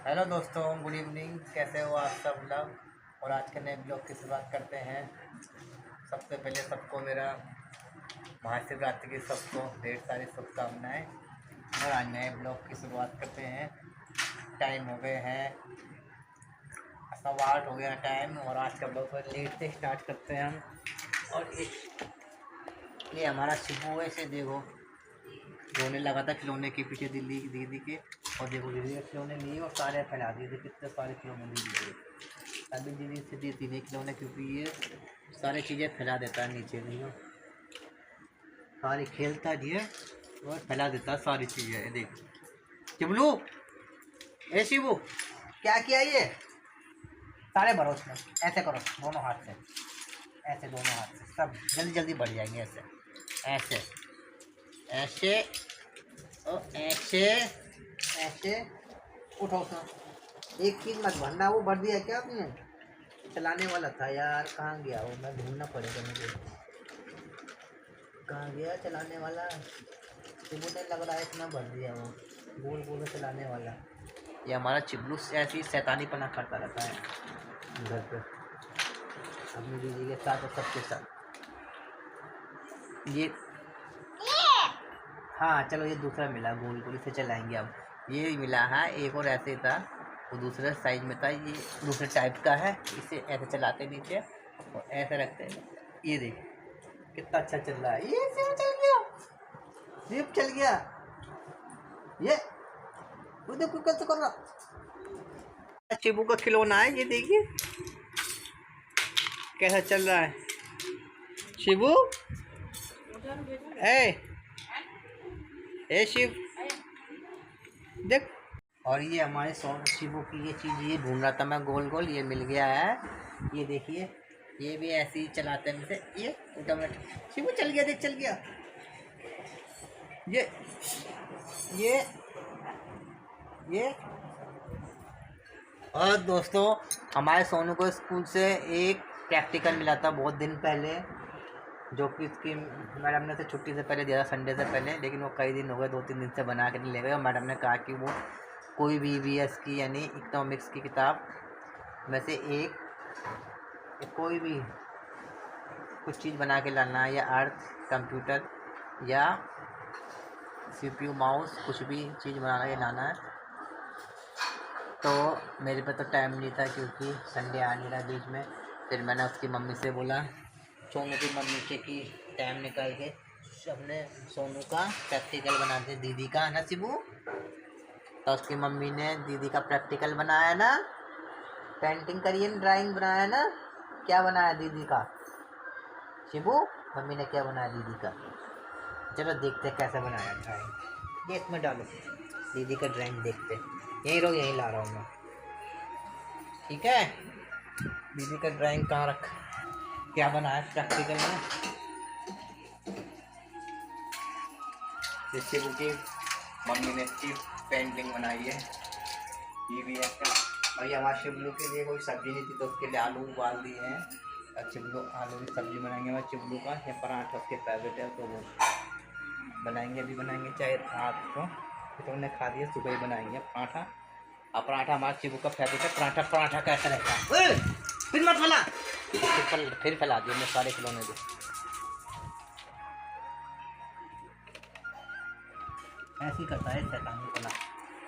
Hello दोस्तों, good evening. कैसे हो आप सब लोग। और आज के नए ब्लॉग की शुरुआत करते हैं। सबसे पहले सबको मेरा महाशिवरात्रि की सबको ढेर सारी शुभकामनाएं। और आज नए ब्लॉग की शुरुआत करते हैं। टाइम हो गए हैं 8:15 हो गया टाइम, और आज का ब्लॉग थोड़ा लेट से स्टार्ट करते हैं हम। और ये हमारा शिबू है, इसे देखो रोने लगा था खिलौने के पीछे दीदी दीदी के। और देखो दीदी के खिलौने लिए और सारे फैला दिए थे, कितने सारे खिलौने दीदी के। अभी दीदी से दी नहीं खिलौने, क्योंकि ये सारी चीज़ें फैला देता है नीचे नहीं हो, सारी खेलता है ये और फैला देता है सारी चीज़ें। ये देख चिबलू, ए शिबू, क्या किया ये? सारे भरो उसमें, ऐसे करो दोनों हाथ से, ऐसे दोनों हाथ से सब जल्दी जल्दी बढ़ जाएंगे। ऐसे ऐसे ऐसे और ऐसे ऐसे उठो उसमें। एक चीज़ मत भरना, वो भर दिया क्या आपने? चलाने वाला था यार, कहाँ गया वो? मैं ढूंढना पड़ेगा मुझे, कहाँ गया चलाने वाला? तो मुझे लग रहा है इतना भर दिया वो, गोल गोल चलाने वाला। ये हमारा चिबलू ऐसी शैतानी पना करता रहता है घर पे, अपनी दीदी के साथ और सबके साथ। ये हाँ चलो, ये दूसरा मिला गोल गोल से चलाएंगे अब। ये मिला है एक और ऐसे था, वो दूसरे साइज में था, ये दूसरे टाइप का है। इसे ऐसे चलाते नीचे और ऐसे रखते हैं। ये देख कितना अच्छा चल रहा है, ये सिर्फ चल गया, सिर्फ चल गया। ये वो देखो कैसे कर रहा। चिबू का खिलौना है, ये देखिए कैसा चल रहा है। शिबू ए शिव देख। और ये हमारे शिवू की ये चीज़, ये ढूंढ रहा था मैं गोल गोल, ये मिल गया है। ये देखिए, ये भी ऐसे ही चलाते हैं जैसे ये ऑटोमेटिक। शिवू चल गया, देख चल गया ये ये ये। और दोस्तों, हमारे सोनू को स्कूल से एक प्रैक्टिकल मिला था बहुत दिन पहले, जो कि इसकी मैडम ने से छुट्टी से पहले दिया था, संडे से पहले। लेकिन वो कई दिन हो गए, 2-3 दिन से बना के नहीं ले गए। और मैडम ने कहा कि वो कोई भी ईवीएस की यानी इकोनॉमिक्स की किताब में से कोई भी कुछ चीज़ बना के लाना है, या अर्थ, कंप्यूटर या सीपीयू, माउस, कुछ भी चीज़ बनाना के लाना है। तो मेरे पे तो टाइम नहीं था, क्योंकि संडे आ नहीं रहा बीच में। फिर मैंने उसकी मम्मी से बोला, सोनू की मम्मी से, कि टाइम निकाल के सबने सोनू का प्रैक्टिकल बना दे दीदी का, है ना शिबू? तो उसकी मम्मी ने दीदी का प्रैक्टिकल बनाया ना, पेंटिंग करी है, ड्राइंग बनाया ना। क्या बनाया दीदी का शिबू? मम्मी ने क्या बनाया दीदी का? चलो देखते कैसे बनाया ड्राइंग। ये इसमें डालो, दीदी का ड्राइंग देखते। यहीं रहो, यहीं ला रहा हूँ मैं, ठीक है? दीदी का ड्राइंग कहाँ रखा, क्या बनाया प्रैक्टिकल में? शिबू की मम्मी ने इसकी पेंटिंग बनाई है, ये भी है। और ये हमारे चिबलू के लिए कोई सब्जी नहीं थी, तो उसके लिए आलू उबाल दिए हैं। और चिबलू आलू की सब्जी बनाएंगे हमारे चिबलू का, या पराठा उसके फेवरेट है, तो वो बनाएंगे। अभी बनाएंगे, चाहे रात को तो उन्हें खा दिया, सुबह ही बनाएंगे पराठा। और पराठा हमारे चिबू का फेवरेट है। पराठा पराठा कैसा रहता है? फिर मत फैला, फिर फैला दिए मैं सारे खिलौने को। ऐसे ही करता है शैतानी फैला।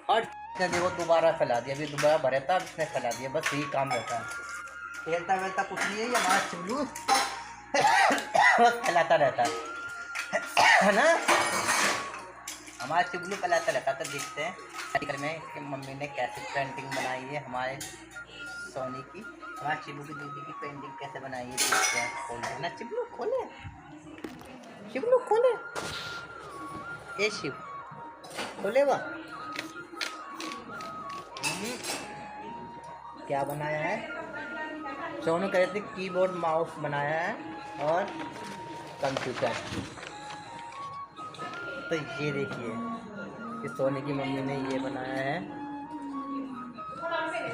और देखो दोबारा फैला दिया, अभी दोबारा भरे था, इसने फैला दिया, बस यही काम रहता है। खेलता वेलता कुछ नहीं है ये हमारा चिबलू, बस फैलाता रहता है ना? हमारा चिबलू फैलाता रहता है। तो देखते हैं आर्टिकल में कि मम्मी ने कैसे पेंटिंग बनाई है हमारे सोनी की। हमारे चिबलू की दीदी की पेंटिंग कैसे बनाई है, देखते हैं। खोल ना चिबलू, खोले चिबलू, खोले। ए शिव, खोले वाह। क्या बनाया है? सोनू कह रहे थे कीबोर्ड माउस बनाया है और कंप्यूटर। तो ये देखिए कि सोनी की मम्मी ने ये बनाया है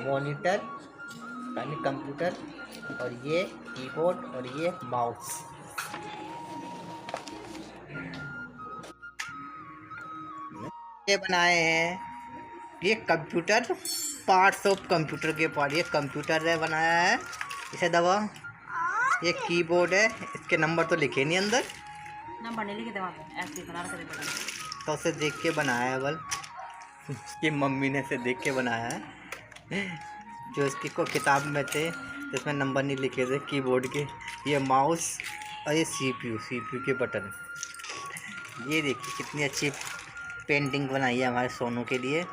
मॉनिटर यानी कंप्यूटर, और ये कीबोर्ड और ये माउस। ये बनाए हैं ये कंप्यूटर पार्ट्स ऑफ कंप्यूटर के पार्ट, ये कंप्यूटर है बनाया है, इसे दबा। ये कीबोर्ड है, इसके नंबर तो लिखे नहीं अंदर, नंबर नहीं लिखे दबा ऐसे बना कर दे। तो उसे देख के बनाया है बल, उसकी मम्मी ने इसे देख के बनाया है, जो इसकी को किताब में थे इसमें नंबर नहीं लिखे थे कीबोर्ड के। ये माउस और ये सीपीयू के बटन। ये देखिए कितनी अच्छी पेंटिंग बनाई है हमारे सोनू के लिए।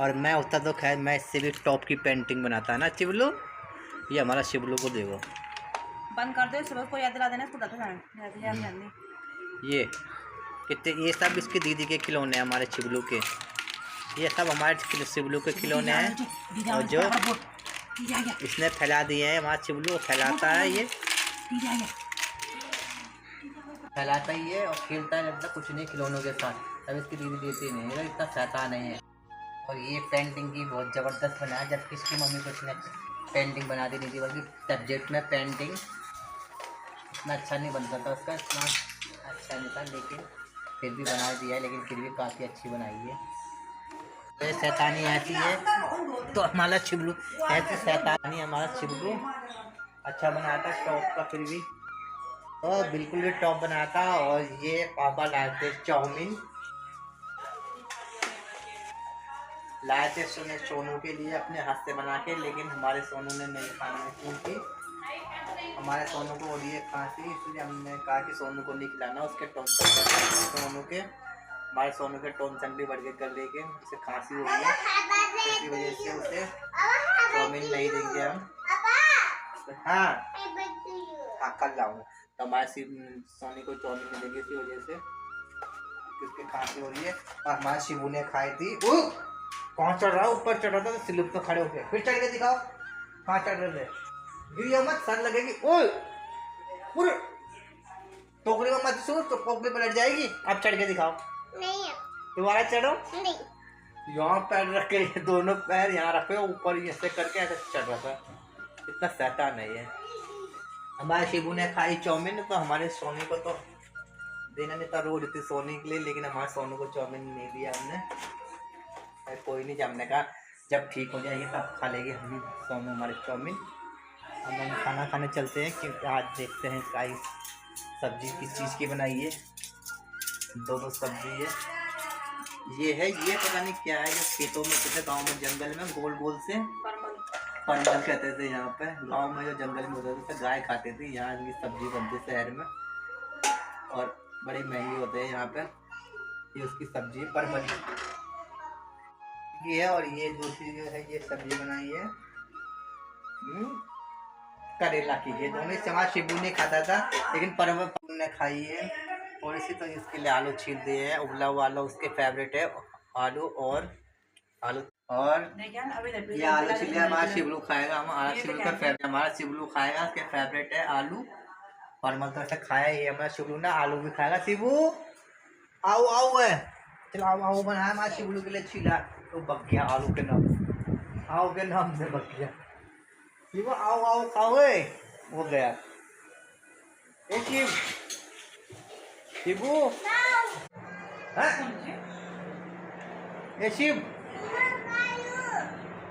और मैं होता तो खैर मैं इससे भी टॉप की पेंटिंग बनाता है ना शिवलू। ये हमारा शिवलू को देखो, बंद कर दो, सुबह को याद दिला देना, इसको ये कितने, ये सब इसकी दीदी के खिलौने हैं हमारे शिवलू के। ये सब हमारे शिवलू के खिलौने हैं, और जो इसने फैला दिए हैं हमारा शिवलू फैलाता है, ये फैलाता ही है और खेलता है, लगता कुछ नहीं खिलौनों के साथ। तब इसकी दीदी देती नहीं है, इतना शैतान नहीं है। और ये पेंटिंग की बहुत ज़बरदस्त बनाया, जबकि इसकी मम्मी कुछ ने पेंटिंग बना दी नहीं थी, बल्कि सब्जेक्ट में पेंटिंग इतना अच्छा नहीं बनता था उसका, इतना अच्छा नहीं था, लेकिन फिर भी बना दिया है, लेकिन फिर भी काफ़ी अच्छी बनाई है। तो ये शैतानी ऐसी है, तो हमारा शिवलू ऐसी शैतानी हमारा शिवलू अच्छा बनाया था टॉप का, फिर भी और बिल्कुल भी टॉप बनाया था। और ये पापा लाए थे चाउमीन, लाए थे सोनू के लिए अपने हाथ से बना के, लेकिन हमारे सोनू ने नहीं खाना है, क्योंकि हमारे सोनू को हो रही है खांसी, इसलिए हमने कहा कि सोनू को नहीं खिलाना, उसके सोनू के हमारे सोनू के टॉन्सिल भी बढ़ गए कर लेके, उसे खांसी हो रही है, इसी वजह से उसे चाउमीन नहीं देंगे हम। हाँ कल लाऊंगा, तो हमारे सोनी को चाउमीन नहीं देंगे इसी वजह से, उसकी खांसी हो रही है। और हमारे शिवू ने खाई थी, कहाँ चढ़ रहा है, ऊपर चढ़ रहा था तो स्लिप पे खड़े होके फिर चढ़ के दिखाओ कहाँ चढ़ रहे थे, गिरिया मत, सर लगेगी। ओए पूरे टोकरी में मत सो, तो टोकरी पलट जाएगी। अब चढ़ के दिखाओ, नहीं दोबारा चढ़ो, नहीं यहाँ पैर रख के, दोनों पैर यहाँ रखे ऊपर ऐसे करके ऐसे चढ़ रहा था, इतना शैतान नहीं है। हमारे शिबू ने खाई चाउमीन, तो हमारे सोनी को तो देना नहीं था, रोज थी सोनी के लिए, लेकिन हमारे सोनू को चाउमीन नहीं दिया हमने। कोई नहीं, हमने कहा जब ठीक हो जाएगी तब खा लेंगे हम सोनू हमारे चाउमीन। अब हम खाना खाने चलते हैं, क्योंकि आज देखते हैं इसका सब्जी किस चीज़ की बनाई है, दो सब्जी है। ये है, ये पता नहीं क्या है, जो खेतों में कहते गाँव में जंगल में गोल गोल से परमल कहते थे, यहाँ पे गांव में जो जंगल में होते थे गाय खाते थे, यहाँ की सब्जी बनती है शहर में और बड़ी महंगी होते हैं यहाँ पे। ये उसकी सब्जी है परमल ये है। और ये दूसरी जो है ये सब्जी बनाई है करेला की, ये दोनों समाज शिबू ने खाता था, लेकिन परमल ने खाई है। और इसी तो इसके लिए आलू छील दिए हैं, उबला हुआ आलू उसके फेवरेट है, आलू और ये आलू छिले हमारा शिवलू खाएगा, हमारा शिवलू का फेवरेट, हमारा शिवलू खाएगा, उसके फेवरेट है आलू। परमल तो ऐसे खाया ही हमारा शिवलू ना, आलू भी खाएगा। शिबू आओ आओ है, चलो आओ आओ बनाया हमारा शिवलू के लिए छिला, तो बक गया आलू के नाम, आओ के नाम से बक गया। शिबू आओ आओ खाओ, वो गया। शिबू शिव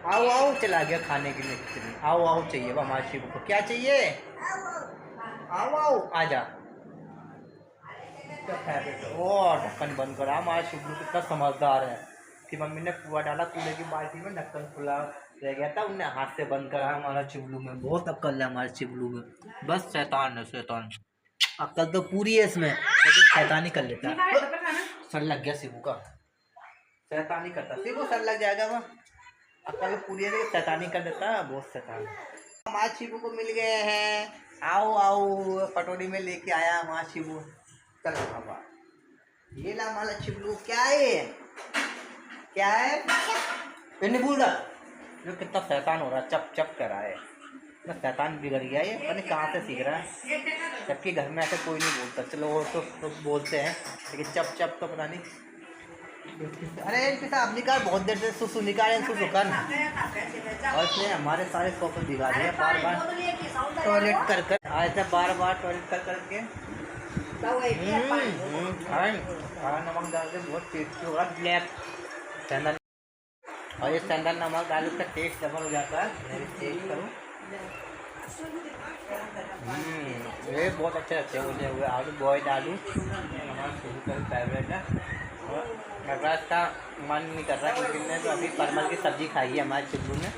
आओ आओ, चला गया खाने के लिए, आओ आओ चाहिए हमारे शिव को, क्या चाहिए, आओ आओ आजा। ओ ढक्कन बंद करा, हमारा शिव कितना समझदार है कि मम्मी ने कुआ डाला, कूड़े की बाल्टी में ढक्कन खुला रह गया था, उन्हें हाथ से बंद करा। हमारा चिबलू में बहुत अक्ल है, हमारे चिबलू में बस शैतान है, शैतान। अक्ल तो पूरी है इसमें, लेकिन शैतानी कर लेता है। सर लग गया शिबू का, शैतानी करता, शिबू सर लग जाएगा वह, अक्ल पूरी है, शैतानी कर देता है, बहुत शैतान। हमारे शिबू को मिल गए हैं, आओ आओ, कटोरी में लेके आया हमारा शिबू। चल बाबा, ये ला हमारा चिबलू, क्या है क्या है, फिर नहीं भूल रहा, जो कितना शैतान हो रहा है, चप चप कर रहा है, इतना शैतान बिगड़ गया ये, पता नहीं कहाँ से सीख रहा है, जबकि घर में ऐसे कोई नहीं बोलता। चलो वो तो बोलते हैं, लेकिन चप चप तो पता नहीं। अरे इनके साथ निकाल, बहुत देर से सुसु निकाल, सुसु कर, और इसने हमारे सारे सोफे बिगाड़ दिए, बार बार टॉयलेट कर कर आए थे, बार बार टॉयलेट कर करके नमक डाल के बहुत टेस्टी होगा ब्लैक। और ये सेंधा नमक डालू का टेस्ट डबल हो जाता है। मैं टेस्ट करूँ। ये बहुत अच्छे लगते हैं मुझे। हुए आलू बॉयल्ड आलू हमारा शुरू का फेवरेट है। और नटराज का मन नहीं कर रहा क्योंकि हमने तो अभी परमल की सब्ज़ी खाई है हमारे चिल्लू ने।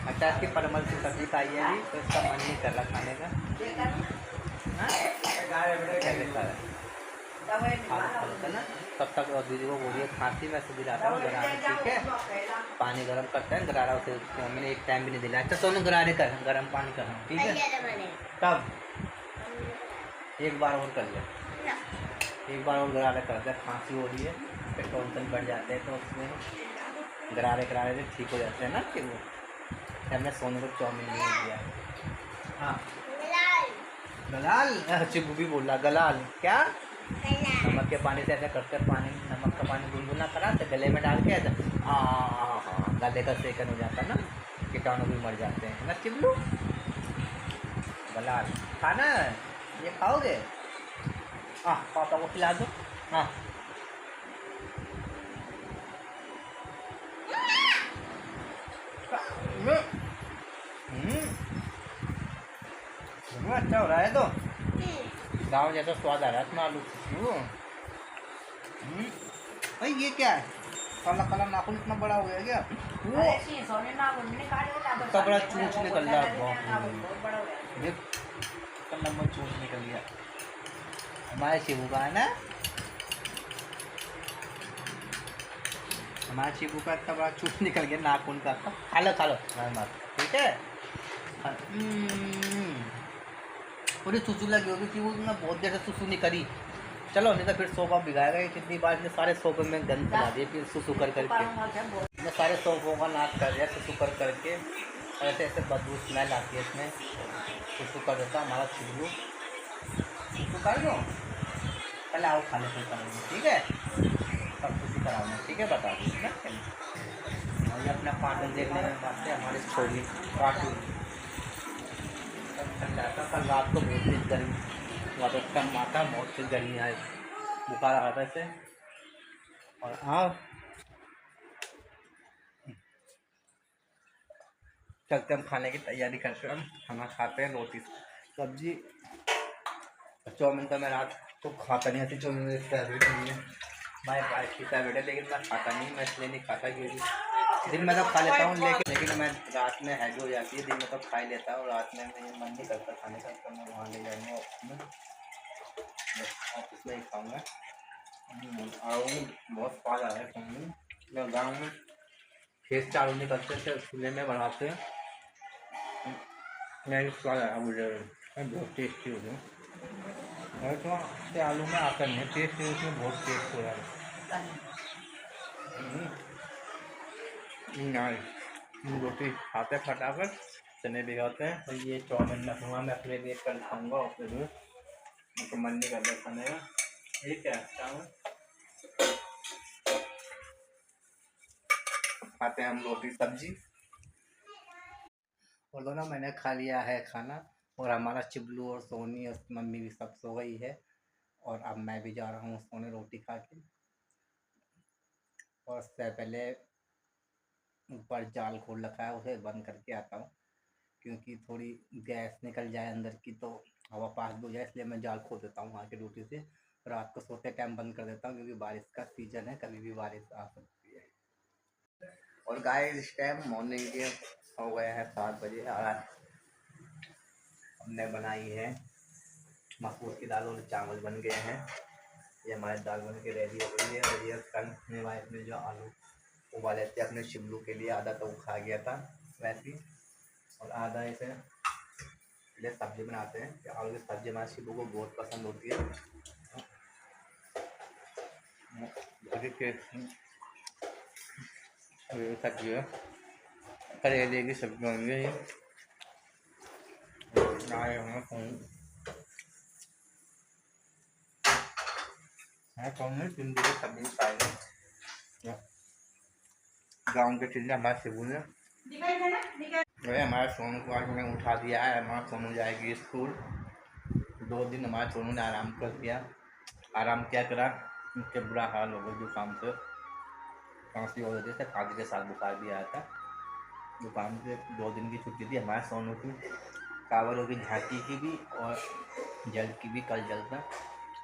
नटराज की परमल की सब्ज़ी खाई है अभी, तो इसका मन नहीं कर रहा खाने का। कैसे खा रहा है ना। तब तक और दीदी को बोलिए खांसी में से दिलाता हूँ गरारे। ठीक है, पानी गर्म करते हैं गरारा उसे। मैंने एक टाइम भी नहीं दिलाया। अच्छा सोनू गरारे कर, गर्म पानी कर। ठीक है, तब एक बार और कर लिया, एक बार और गरारे कर दिया। खांसी हो रही है, फिर टॉन्सन बढ़ जाते हैं तो उसमें गरारे करारे से ठीक हो जाते हैं ना। फिर वो हमने सोनू को चाउमीन नहीं दिया। हाँ गलाल, चिब्बू भी बोल रहा गलाल क्या। नमक के पानी से ऐसा करते पानी, नमक का पानी गुनगुना करा तो गले में डाल के ऐसा हाँ गले का सेकन हो जाता है ना, कीटाणु भी मर जाते हैं ना। चिल्लू गलाल खाना है, ये खाओगे। पापा को खिला दो। हाँ अच्छा हो रहा है तो गाँव जैसा स्वाद आ रहा है तुम्हारा आलू। भाई ये क्या है, काला काला नाखून इतना बड़ा हो गया क्या। वो इतना बड़ा चूंच निकल रहा है, नंबर चूंच निकल गया हमारे शिबू का है ना। हमारे शिबू का इतना बड़ा चूंच निकल गया नाखून का। खा लो ठीक है। पूरी सुसु लगी होगी कि वो बहुत देर से सुसु नहीं करी। चलो नहीं तो फिर सोफा बिगाएगा। ये कितनी बार ने सारे सोफे में गंद फैला दिए, फिर सुसु कर करके मैं सारे सोफों का नाश कर दिया सुसु कर करके। ऐसे ऐसे बदबू स्मेल आती है इसमें। सुसु कर देता हमारा चिल्लू। सुसु कर दो पहले, आओ खा ले फिर करेंगे। ठीक है, सब सुसु कराऊंगा। ठीक है, बता दो ना। और ये अपना कार्टून देखने में बात है हमारे छोड़ी कार्टून ठंडा था। कल रात को बहुत तेज गर्मी हुआ तो कम माता बहुत तेज गर्मी आई, बुखार आ रहा था इसे। और हाँ चलते हम खाने की तैयारी करते हैं। हम खाना खाते हैं, रोटी सब्जी। चाउमीन तो मैं रात को खाता नहीं, ऐसी चाउमीन मेरी फेवरेट नहीं है। हमारे वाइफ की फेवरेट है लेकिन मैं खाता नहीं। मैं इसलिए नहीं खाता क्योंकि दिन में तो खा लेता हूँ लेकिन मैं रात में हैवी हो जाती है। दिन में तो खा ही लेता हूँ, रात में मेरा मन नहीं करता खाने का। तो मैं वहाँ ले जाऊँगा ऑफिस में, ऑफिस में ही खाऊँगा। और बहुत स्वाद आ रहा है खाने में। गाँव में खेत चालू नहीं करते थे, चूल्हे में बनाते हैं। मैं स्वाद आया मुझे, बहुत टेस्टी हो गया। और तो आलू में आता नहीं है टेस्ट, उसमें बहुत टेस्ट हो रहा है। रोटी खाते फटाफट चने भिगाते हैं। तो ये चाउमीन में हुआ मैं अपने लिए कल खाऊँगा और फिर मुझे मन नहीं कर रहा खाने का। ठीक है, चावल खाते हैं हम, रोटी सब्जी। और दोनों मैंने खा लिया है खाना, और हमारा चिबलू और सोनी और मम्मी भी सब सो गई है। और अब मैं भी जा रहा हूँ सोने रोटी खा के। और उससे पहले ऊपर जाल खोल रखा है, उसे बंद करके आता हूँ क्योंकि थोड़ी गैस निकल जाए अंदर की तो हवा पास हो जाए, इसलिए मैं जाल खोल देता हूँ वहाँ की रोटी से। रात को सोते टाइम बंद कर देता हूँ क्योंकि बारिश का सीजन है, कभी भी बारिश आ सकती है। और गाय इस टाइम मॉर्निंग के हो गया है 7 बजे। और हमने बनाई है मसूर की दाल और चावल बन गए हैं। ये हमारी दाल बन के रेडी हो गई है। और ये कल अपने वाइफ ने जो आलू उबाले थे अपने शिमलू के लिए, आधा तो वो खा गया था वैसे ही, और आधा इसे पहले सब्जी बनाते हैं। कि आलू की सब्जी हमारे शिबू को बहुत पसंद होती है। सब्जी है, करेले की सब्जी होंगी ये आए होंगे। भिंडी की सब्जी खाएंगे गाँव के चिल्ले हमारे शिबू ने। अरे हमारे सोनू को आज मैंने उठा दिया है। हमारा सोनू जाएगी स्कूल। 2 दिन हमारे सोनू ने आराम कर दिया। आराम क्या करा, उनके बुरा हाल हो गया जुकाम से। खांसी हो रही थी, खांसी के साथ बुखार भी आया था। दुकान पे 2 दिन की छुट्टी थी हमारे सोनू की, कावलों की झांकी की भी और जल की भी। कल जल था,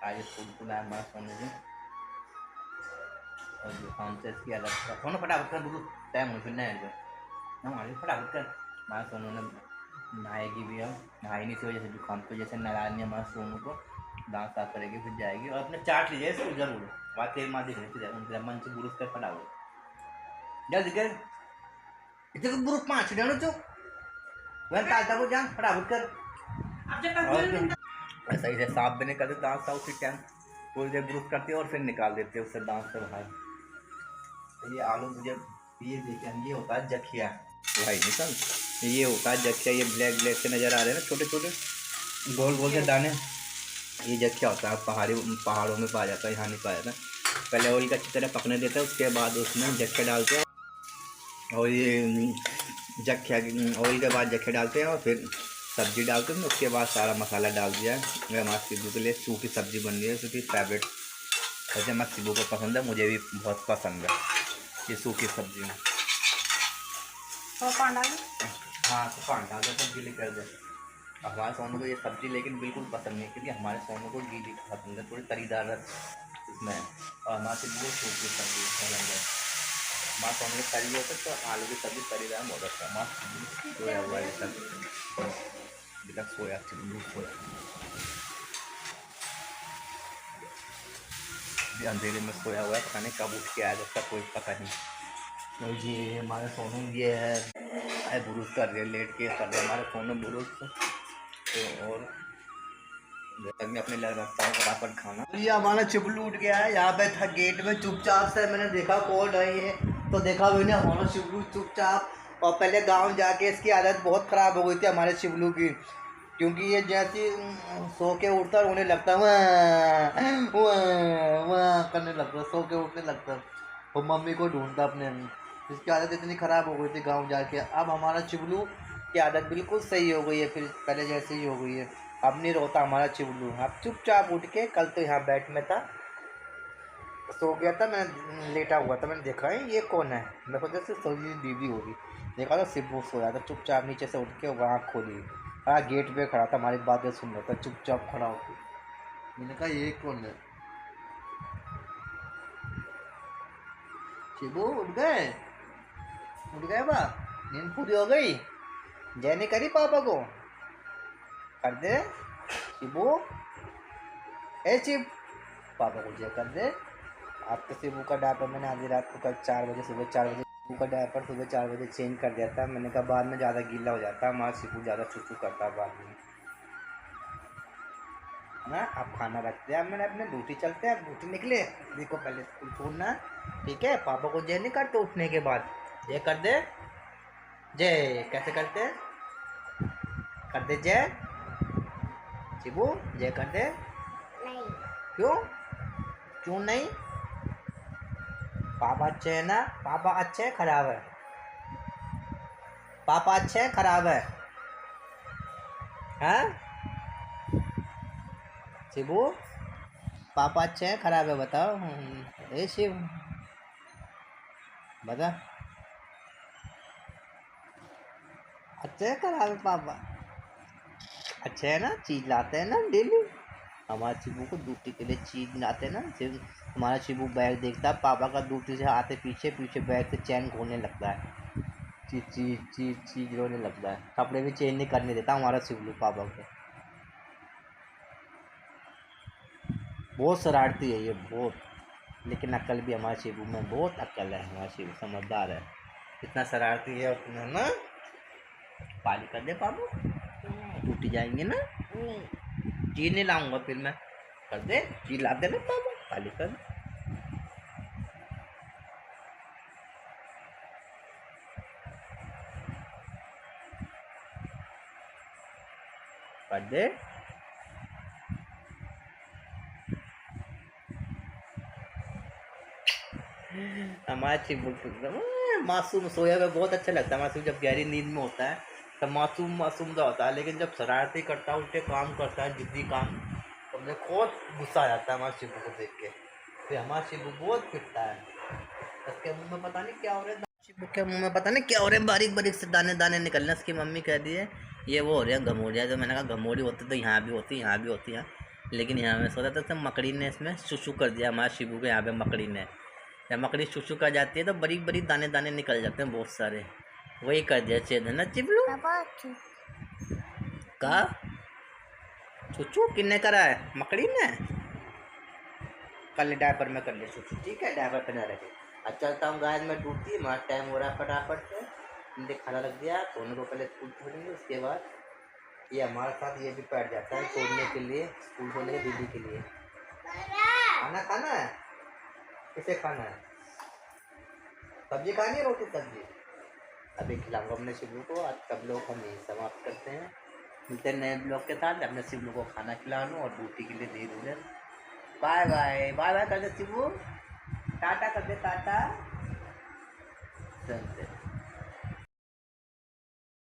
आज स्कूल आया हमारे सोनू की, और जुकाम से इसकी अलग था। सोनू फटाफट कर, बिल्कुल टाइम हो फिर नहाए थे हमारे, फटाफट कर। हमारे सोनू ने नहाएगी भी, अब नहाई नहीं, इसी वजह से जुकाम की वजह से नहा नहीं हमारे सोनू को। दांत साफ करेगी फिर जाएगी, और अपने चाट लीजिए इसको जरूर, बात तेरी माँ दिख रही थी उनके मन से बुरुस कर फटाफट जल्दी कर, इतने बुरुस 5 डनो चो वह तालता को जा फटाफट कर। और सही से साफ भी नहीं करते दांत, साफ उसी टाइम पूरी देर ब्रुश करती है और फिर निकाल देते हैं उससे दांत से बाहर। तो ये आलू मुझे ये देखिए, ये होता है जखिया भाई निकल, ये होता है जखिया। ये ब्लैक ब्लैक से नज़र आ रहे हैं ना, छोटे छोटे गोल गोल से दाने, ये जखिया होता है। पहाड़ों में पाया जाता है, यहाँ नहीं पाया जाता। पहले ऑयल का अच्छी तरह पकने देते हैं, उसके बाद उसमें जखिया डालते हैं, और ये जखिया ऑयल के बाद जखिया डालते हैं और फिर सब्जी डालते हैं। उसके बाद सारा मसाला डाल दिया है। हमारे सिद्धू के लिए सूखी सब्जी बन रही है, उसकी फेवरेट। वैसे हमारे सिद्धू को पसंद है, मुझे भी बहुत पसंद है ये सूखी सब्जी। तो पान डाल हाँ तो पान डाल दे, तो गीली कर दे। हमारे सोनू को ये सब्जी लेकिन बिल्कुल पसंद नहीं है, क्योंकि हमारे सोनू को गीली पसंद है, थोड़ी तरीदार इसमें है। और हमारे सिद्धू को सूखी सब्जी पसंद है। हमारे सोनू की तरी होता है तो आलू की सब्जी तरीदार बहुत अच्छा है। हमारा सोया हुआ है सब सोया सोया अंधेरे में सोया हुआ है, पता नहीं कब उठ के आया, जब तक कोई पता नहीं। तो ये हमारे सोनू ये है बुरुस कर रहे, लेट के कर रहे हमारे सोनू बुरुस। तो और मैं अपने लग रखता हूँ फटाफट खाना। ये हमारा चिपलू उठ गया है, यहाँ पे था गेट में चुपचाप से, मैंने देखा कॉल रही है तो देखा मैंने हमारा शिवलू चुपचाप। और पहले गांव जाके इसकी आदत बहुत ख़राब हो गई थी हमारे शिवलू की, क्योंकि ये जैसे सो के उठता है उन्हें लगता है वह करने लगता, सो के उठने लगता, वो मम्मी को ढूंढता अपने। इसकी आदत इतनी ख़राब हो गई थी गांव जाके। अब हमारा चिवलू की आदत बिल्कुल सही हो गई है, फिर पहले जैसे ही हो गई है। अब नहीं रोता हमारा चिवलू, अब चुपचाप उठ के, कल तो यहाँ बैठ में था, सो गया था, मैं लेटा हुआ था, मैंने देखा है ये कौन है, मैं सोचा से सोई दीदी होगी, देखा तो सिब्बू सोया था चुपचाप, नीचे से उठ के वहाँ खोली। हाँ गेट पे खड़ा था, हमारी बातें सुन रहा था चुपचाप खड़ा होकर। मैंने कहा ये कौन है, शिबू उठ गए बा, नींद पूरी हो गई, जय नहीं करी पापा को, कर दे शिबू, ए शिव, पापा को जय कर दे। आपके शिबू का डायपर मैंने आधी रात को कल 4 बजे, सुबह 4 बजे शिबू का डायपर सुबह 4 बजे चेंज कर दिया था। मैंने कहा बाद में ज़्यादा गीला हो जाता है, हमारा शिबू ज़्यादा चुचू करता है बाद में ना। अब खाना रखते हैं, अब मैंने अपने ड्यूटी चलते हैं, अब ड्यूटी निकले, देखो पहले स्कूल छोड़ना ठीक है। पापा को जय नहीं करते उठने के बाद, जय कर दे, जय कैसे करते, कर दे जय शिबू, जय कर दे। नहीं क्यों, क्यों नहीं, पापा अच्छे है ना, पापा अच्छे है खराब है, पापा अच्छे है खराब है, हाँ शिबू पापा अच्छे हैं खराब है बताओ। ए शिव बता, अच्छे हैं खराब है पापा, अच्छे है ना, चीज़ लाते हैं ना डेली, हमारे शिबू को ड्यूटी के लिए चीज़ लाते हैं ना। सिर्फ हमारा शिबू बैग देखता है पापा का, ड्यूटी से आते पीछे पीछे बैग से चैन खोलने लगता है, चीज़ रोने लगता है, कपड़े भी चेंज नहीं करने देता हमारा शिबू पापा को। बहुत शरारती है ये बहुत, लेकिन अक्ल भी हमारे शिबू में बहुत अक्ल है, हमारा शिबू समझदार है, इतना शरारती है उसमें ना। पाली कर दे पापा, टूटी जाएंगे ना, चीज नहीं लाऊंगा फिर मैं, कर दे चीज ला देना पापा, पाली कर दे। हमारा चिबुक एकदम मासूम, सोया हुआ बहुत अच्छा लगता है मासूम, जब गहरी नींद में होता है तब मासूम मासूम सा होता है, लेकिन जब शरारती करता है, उल्टे काम करता है, जिद्दी काम, तो मुझे बहुत गुस्सा आ जाता है हमारे शिबू को देख के। फिर हमारा शिबू बहुत पिटता है, उसके मुंह में पता नहीं क्या हो रहा है, शिबू के मुंह में पता नहीं क्या हो रहा है, बारीक बारीक से दाने दाने निकल रहे हैं। उसकी मम्मी कह रही है ये वो हो रही है घमोड़िया। जो मैंने कहा घमोड़ी होती तो यहाँ भी होती, यहाँ भी होती है, लेकिन यहाँ में सोचा था तो मकड़ी ने इसमें शुशु कर दिया हमारे शिबू के यहाँ पे। मकड़ी ने, जब मकड़ी शुशु कर जाती है तो बरीक बरीक दाने दाने निकल जाते हैं बहुत सारे, वही कर दिया छेद है ना चिबलू का। चुचू किन्ने करा है, मकड़ी ने। कल डायपर में कर ले चुचू, ठीक है, डायपर पहना रखे। अब चलता हूँ गाय में डूबती, हमारा टाइम हो रहा है फटाफट से। इनके खाना लग गया, सोने को पहले स्कूल छोड़ेंगे, उसके बाद ये हमारे साथ ये भी बैठ जाता है छोड़ने के लिए, स्कूल छोड़ने के दीदी के लिए। खाना खाना है, किसे खाना है, सब्जी खानी है, रोटी सब्जी। अभी खिलाऊंगा अपने शिबू को। आज सब लोग हम यही समाप्त करते हैं, मिलते हैं नए ब्लॉग के साथ। अपने शिबू को खाना खिला लूँ और ड्यूटी के लिए दे दूँ। बाय बाय, बाय बाय कर दे शिबू, टाटा कर दे, टाटा। चलते।